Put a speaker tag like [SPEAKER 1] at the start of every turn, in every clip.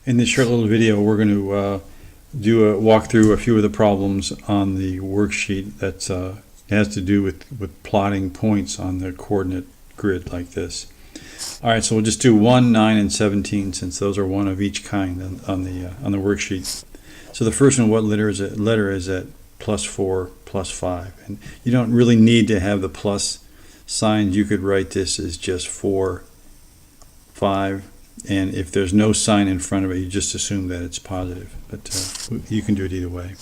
[SPEAKER 1] In this short little video, we're going to walk through a few of the problems on the worksheet that has to do with plotting points on the coordinate grid like this. All right, so we'll just do 1, 9, and 17 since those are one of each kind on the worksheet. So the first one, what letter is it? Letter is at +4, +5, and you don't really need to have the plus signs. You could write this as just 4, 5. And if there's no sign in front of it, you just assume that it's positive. But you can do it either way.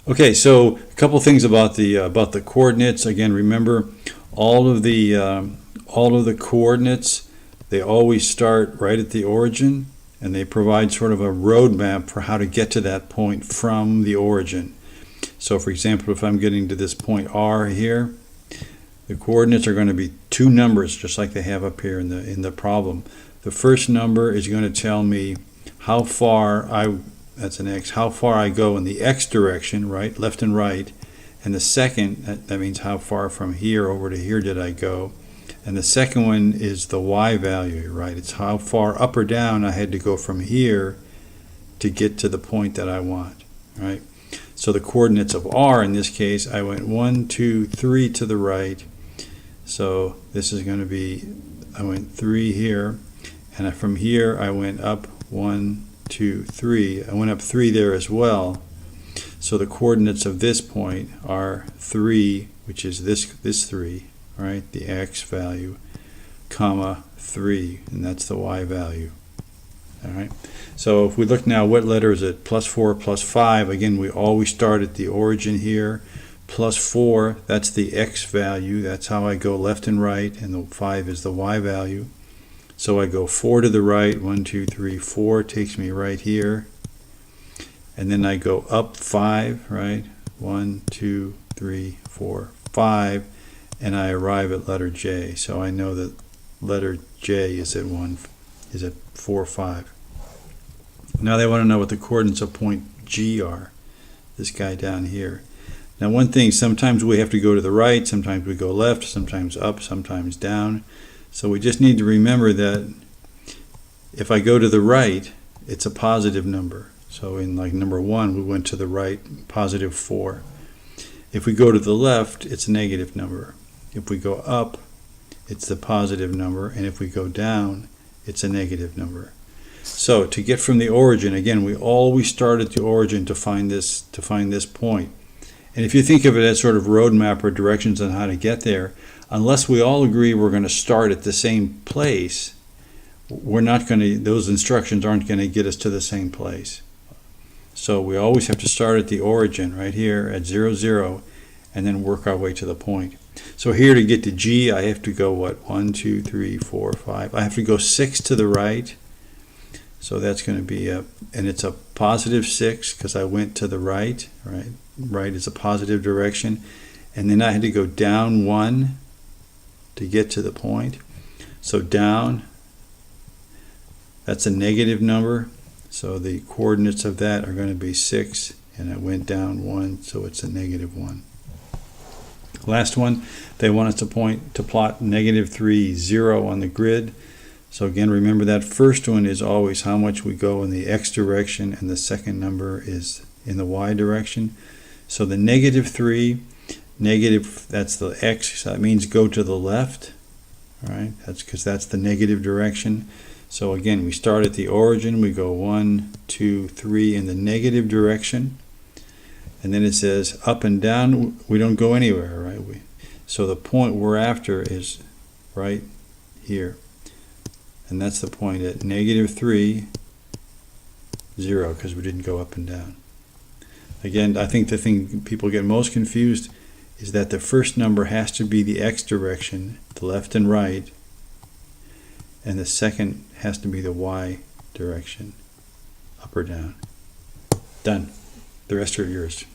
[SPEAKER 1] Okay, so a couple things about the coordinates. Again, remember all of the coordinates, they always start right at the origin, and they provide sort of a roadmap for how to get to that point from the origin. So, for example, if I'm getting to this point R here, the coordinates are going to be two numbers, just like they have up here in the problem. The first number is going to tell me how far that's an x, how far I go in the x direction, right, left and right. And the second, that means how far from here over to here did I go. And the second one is the y value, right? It's how far up or down I had to go from here to get to the point that I want, right? So the coordinates of R, in this case, I went 1, 2, 3 to the right. So this is going to be, I went 3 here. And from here, I went up 1, 2, 3. I went up 3 there as well. So the coordinates of this point are 3, which is this 3, right? The x value, comma 3, and that's the y value. All right. So if we look now, what letter is it? +4, +5. Again, we always start at the origin here. +4, that's the x value. That's how I go left and right, and the 5 is the y value. So I go 4 to the right, 1, 2, 3, 4 takes me right here. And then I go up 5, right? 1, 2, 3, 4, 5. And I arrive at letter J. So I know that letter J is at 4, 5. Now they want to know what the coordinates of point G are. This guy down here. Now one thing, sometimes we have to go to the right, sometimes we go left, sometimes up, sometimes down. So we just need to remember that if I go to the right, it's a positive number. So in like number 1, we went to the right, +4. If we go to the left, it's a negative number. If we go up, it's the positive number. And if we go down, it's a negative number. So to get from the origin, again, we always start at the origin to find this point. And if you think of it as sort of roadmap or directions on how to get there, unless we all agree we're going to start at the same place, we're not going to, those instructions aren't going to get us to the same place. So we always have to start at the origin right here at 0, 0, and then work our way to the point. So here to get to G, I have to go what? 1, 2, 3, 4, 5. I have to go 6 to the right. So that's going to be and it's a +6 because I went to the right, right? Right is a positive direction. And then I had to go down 1 to get to the point. So down, that's a negative number. So the coordinates of that are going to be 6, and I went down 1, so it's a -1. Last one, they want us to plot -3, 0 on the grid. So again, remember that first one is always how much we go in the x direction, and the second number is in the y direction. So the -3, negative, that's the x, so that means go to the left, all right? That's because that's the negative direction. So again, we start at the origin, we go 1, 2, 3 in the negative direction, and then it says up and down, we don't go anywhere, right? So the point we're after is right here, and that's the point at -3, 0, because we didn't go up and down. Again, I think the thing people get most confused is that the first number has to be the x direction, the left and right, and the second has to be the y direction, up or down. Done. The rest are yours.